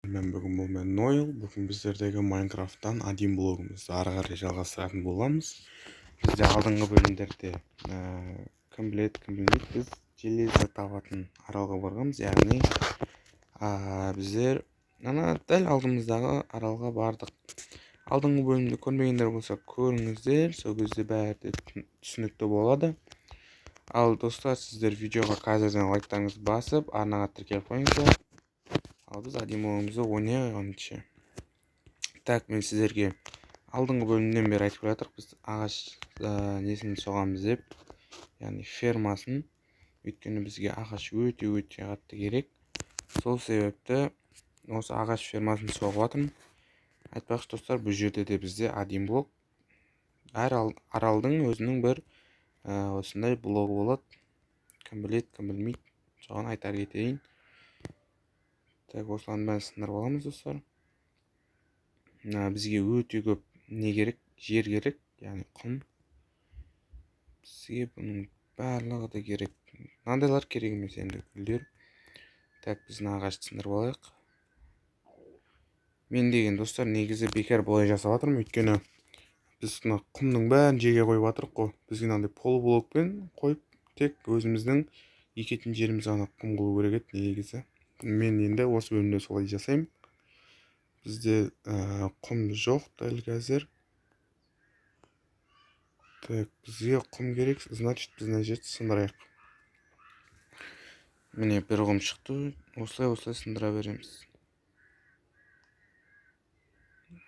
Бүгін Нойл. Бүгін біздердегі Майнкрафттан один блогымызды ары қарай жалғастыратын боламыз. Бізде алдыңғы бөлімдерде кім біледі, кім білмейді, біз железо табатын аралға барғанбыз. Яғни біздер дәл алдымыздағы аралға бардық. Алдыңғы бөлімді көрмегендер болса көріңіздер, сол кезде бәрі де түсінікті болады. Ал достар, сіздер видеоға қазірден лайктарыңызды басып, арнаға тіркеліп қойыңыздар. Ал біз адимоңымызды ойнай қойғанша. Так, мен сіздерге алдыңғы бөлімнен бері айтып жатырмын, біз ағаш несін соғамыз деп, яғни фермасын. Өйткені бізге ағаш өте қатты керек. Сол себепті осы ағаш фермасын соғып жатырмын. Айтпақшы достар, бұл жерде де бізде один блок. Әр аралдың өзінің бір осындай блогы болады. Кім біледі, кім білмейді, соған айтар кетейін. Так, осылардың бәрін сындырып аламыз достар. Бізге өте көп не керек? Жер керек, яғни құм. Бізге бұның барлығы да керек. Мынандайлар керек емес енді, гүлдер. Так, біз ағашты сындырып алайық. Мен деген достар негізі бекер бұлай жасап жатырмын, өйткені біз құмның бәрін жерге қойып жатырмық қой. Бізге мынандай полублокпен қойып, тек өзіміздің екетін жеріміз ғана құм қылу керек еді негізі. Мен енді осы бөлімде солай жасаймын. Бізде құм жоқ дәл қазір. Так, бізге құм керек, значит біз мына жерді сындырайық. Міне бір құм шықты, осылай сындыра береміз.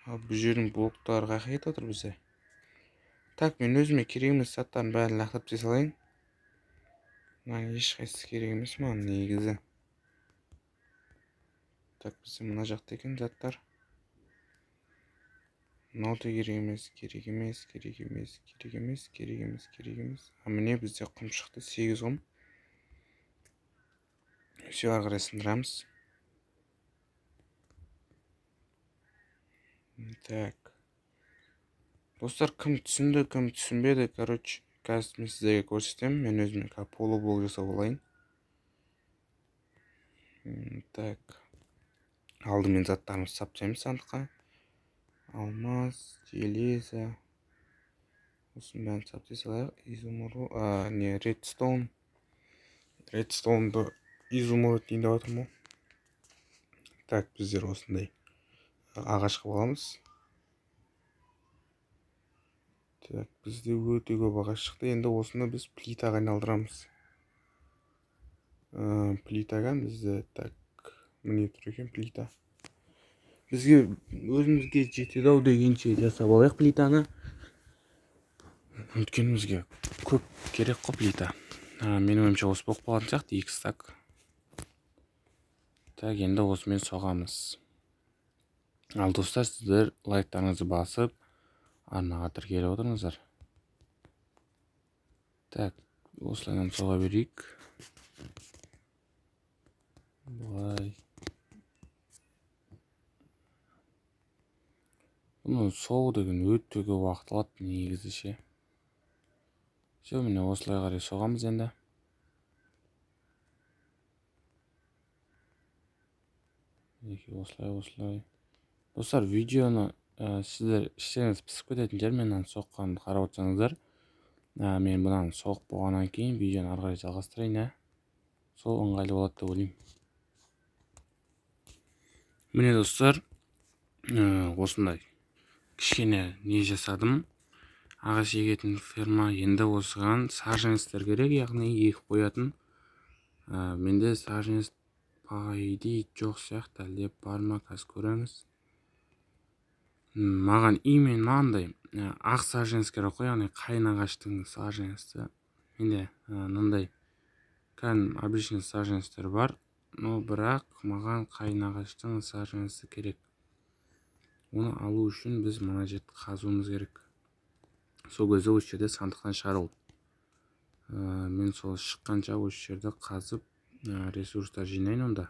Ал бұл жердің блоктары қайда кетіп отыр бізде? Так, мен өзіме керек емес заттардың бәрін лақтырып тастай салайын. Мына ешқайсысы керек емес маған негізі. Так, бізде мына жақта екен заттар. Мынау да керек емес. Міне бізде құм шықты, 8 құм. Все, ары қарай сындырамыз. Так. Достар, кім түсінді, кім түсінбеді, короче, қазір мен сіздерге көрсетемін. Мен өзіме полублок жасап алайын. Так. Алдымен заттарымызды саптаймыз сандыққа. Алмаз, железо. Осының бәрін саптай салайық. Изумруд, редстоун. Редстоунды изумруд дейін деп жатырмын. Так, біздер осындай ағаш қылып аламыз. Так, бізде өте көп ағаш шықты. Енді осыны біз плитаға айналдырамыз. Плитаға бізде, так, міне тұр екен плита. Бізге өзімізге жетеді ау дегенше жасап алайық плитаны. Өйткені бізге көп керек қой плита. Менің ойымша осы болып қалатын сияқты, 2 стак. Так, енді осымен соғамыз. Ал достар, сіздер лайктарыңызды басып, арнаға тіркеліп отырыңыздар. Так, осылайдан соға берейік. Бұлай. Бұны соғу деген өте көп уақыт алады негізі ше. Все, міне осылай қарай соғамыз енді. Осылай. Достар, видеоны сіздер іштеріңіз пісіп кететін жер, мен соққанды қарап отырсаңыздар. Мен бұнан соғып болғаннан кейін видеоны ары қарай жалғастырайын. Сол ыңғайлы болады деп ойлаймын. Міне достар, осындай кішкене не жасадым. Ағаш егетін ферма. Енді осыған саженістер керек, яғни егіп қоятын. Менде саженест пайды жоқ сияқты, әлде бар ма, қазір көреміз. Маған имен мынандай ақ саженес керек қой, яғни қайын ағаштың саженесі. Менде мынандай кәдімгі обычный саженестер бар, но бірақ маған қайын ағаштың саженесі керек. Оны алу үшін біз мына жерді қазуымыз керек. Сол кезде осы жерде сандықтан шығару. Мен сол шыққанша осы жерді қазып ресурстар жинайын онда.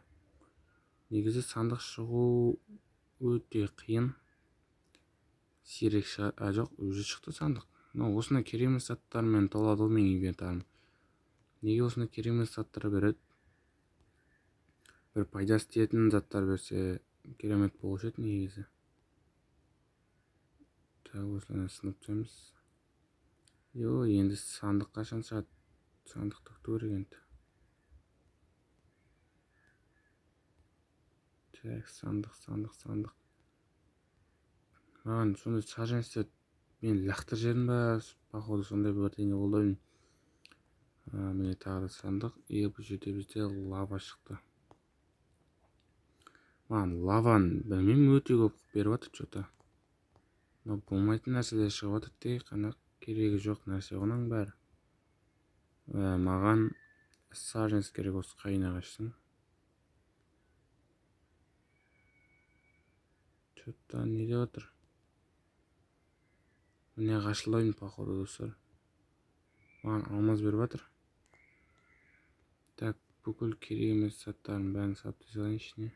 Негізі сандық шығу өте қиын. Сирек жоқ, өзі шықты сандық. Осына керек емес заттармен толады ол менің инвентарым. Неге осына керек емес заттар береді? Бір пайдасы тиетін заттар берсе, керемет болушы еді негізі. Так, осылай сынып түсеміз. Енді сандық қашан шығады? Сандықты күту керек енді. Так, сандық. Маған сондай саженстер мен лақтыр жерін ба, походу сондай бірдеңе болды. Міне тағы да сандық. Бұл жерде бізде лава шықты. Маған лаваны білмеймін, өте көп беріп жатыр что-то. Но болмайтын нәрселер шығып жатыр, тек қана керегі жоқ нәрсе оның бәрі. Маған саженс керек осы қайнағаштың. Что-то не деп жатыр. Міне ғашылдаймын походу достар. Маған алмаз беріп жатыр. Так, бүкіл керек емес заттарын бәрін салып тастайын ішіне.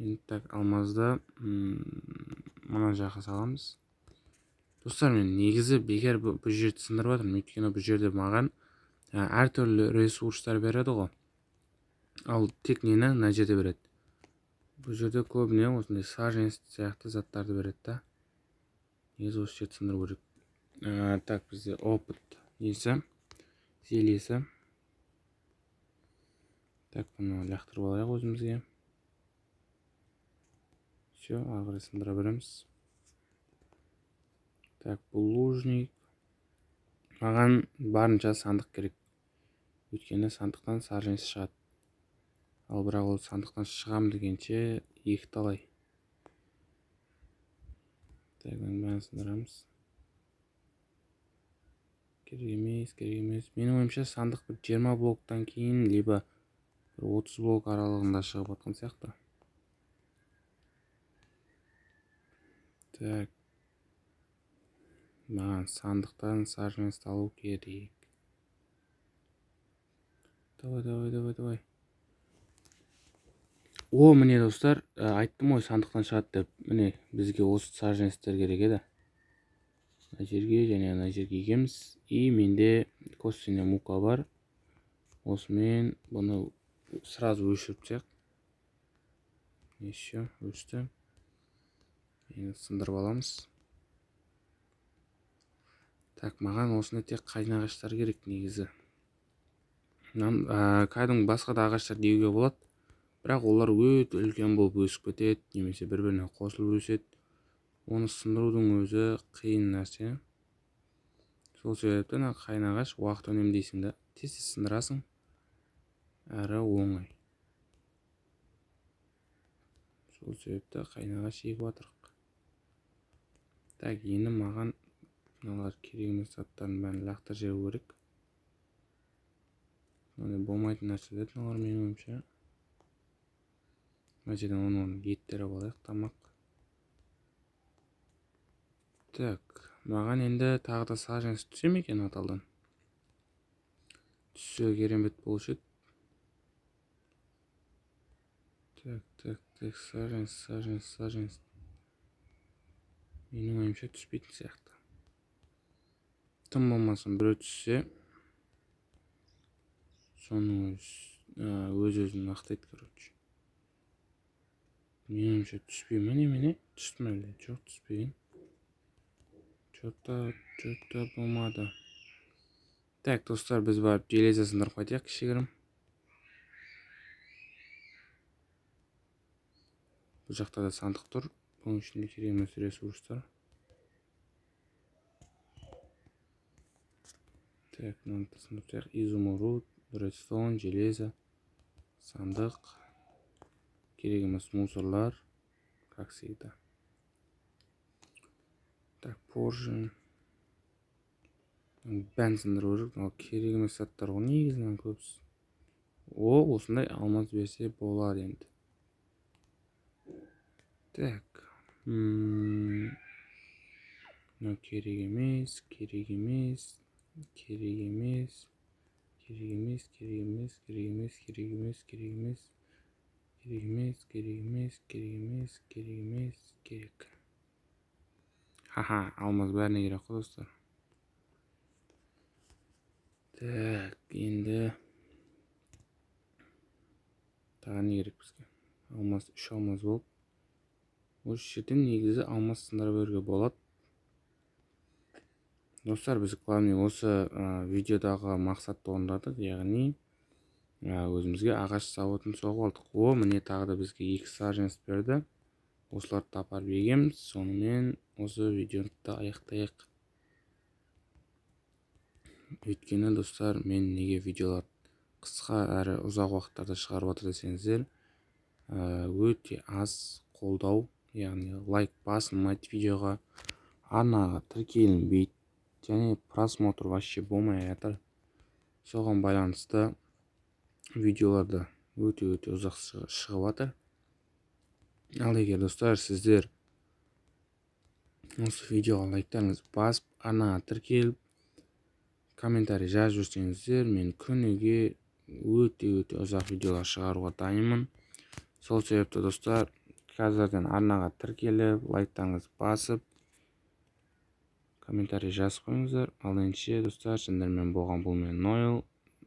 Енді так, алмазды мына жаққа саламыз. Достар, мен негізі бекер бұл жерді сындырып жатырмын, өйткені бұл жерде маған әртүрлі ресурстар береді ғой. Ал тек нені мына жерде береді. Бұл жерде көбіне осындай саженс сияқты заттарды береді да. Негізі осы жерді сындыру керек. Так, бізде опыт есі, зелесі. Так, бұны лақтырып алайық өзімізге. Все, ағыры сындыра береміз. Так, бұл лужник. Маған барынша сандық керек. Өйткені сандықтан саженс шығады. Ал бірақ ол сандықтан шығам дегенше екі талай. Так, бәрін сындырамыз. Керек емес. Менің ойымша сандық 20 блоктан кейін, либо 30 блок аралығында шығып атқан сияқты. Так. Маған сандықтан саженс алу керек. Давай. Міне достар, айттым ғой сандықтан шығады деп. Міне бізге осы саженстер керек еді. Мына жерге және мына жерге егеміз. Менде костяная мука бар. Осымен бұны сразу өшіріп тек. Еще өшті. Енді сындырып аламыз. Так, маған осында тек қайнағаштар керек негізі. Кәдімгі басқа да ағаштар деуге болады. Бірақ олар өте үлкен болып өсіп кетеді, немесе бір-біріне қосылып өседі. Оны сындырудың өзі қиын нәрсе. Сол себептен қайнағаш уақыт үнемдейсің да, тез сындырасың. Әрі оңай. Сол себепті қайнағаш егіп жатырық. Так, енді маған мыналар керек емес заттарын бәрін лақтыр жеу керек. Болмайтын нәрселер мыналар менің ойымша. Мына жерден оның еттері алайық, тамақ. Так, маған енді тағы да саженс түсе ме екен аталдан? Түссе керемет болушы еді. Так, саженс. Менің ойымша түспейтін сияқты. Тым болмасын біреу түссе, соның өз-өзін ақтайды, короче. Менің ойымша түспей ме? Түсті ме әлде? Жоқ, түспеген. Что-то болмады. Так, достар, біз барып железа сындырып қайтайық кішігірім. Бұл жақта да сандық тұр. Бұның ішінде керек емес ресурстар. Так, мынаны сындырып қайтайық. Изумруд, редстоун, железа, сандық. Керек емес мусорлар, как всегда. Так, поржын. Бән сындыру керек. Керек емес заттар ғой негізінен көбісі. Осындай алмаз берсе болады енді. Так. Керек емес. Ха-ха, алмаз бәріне керек қой достар. Так, енді тағы не керек бізге? алмаз 3 алмаз болып. Осы жерден негізі алмаз сындырып беруге болады. Достар, біз главный осы видеодағы мақсатты орындадық, яғни өзімізге ағаш заводын соғып алдық. Міне тағы да бізге 2 саженец берді. Осыларды апарып егеміз. Сонымен осы видеоны да аяқтайық. Өйткені достар, мен неге видеолар қысқа әрі ұзақ уақыттарда шығарып отыр десеңіздер, өте аз қолдау, яғни лайк басылмайды видеоға, арнаға тіркелінбейді, және просмотр вообще болмай жатыр. Соған байланысты видеоларда өте ұзақ шығып жатыр. Ал егер достар, сіздер осы видеоға лайктарыңызды басып, арнаға тіркеліп, комментарий жазып жүрсеңіздер, мен күніге өте ұзақ видеолар шығаруға дайынмын. Сол себепті достар, қазірден арнаға тіркеліп, лайктарыңызды басып, комментарий жазып қойыңыздар. Ал ендеше достар, сендермен болған бұл мен Нойл.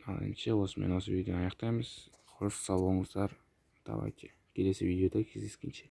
Ал ендеше осы видеоны аяқтаймыз. Қош сау болыңыздар. Давайте келесі видеода кездескенше.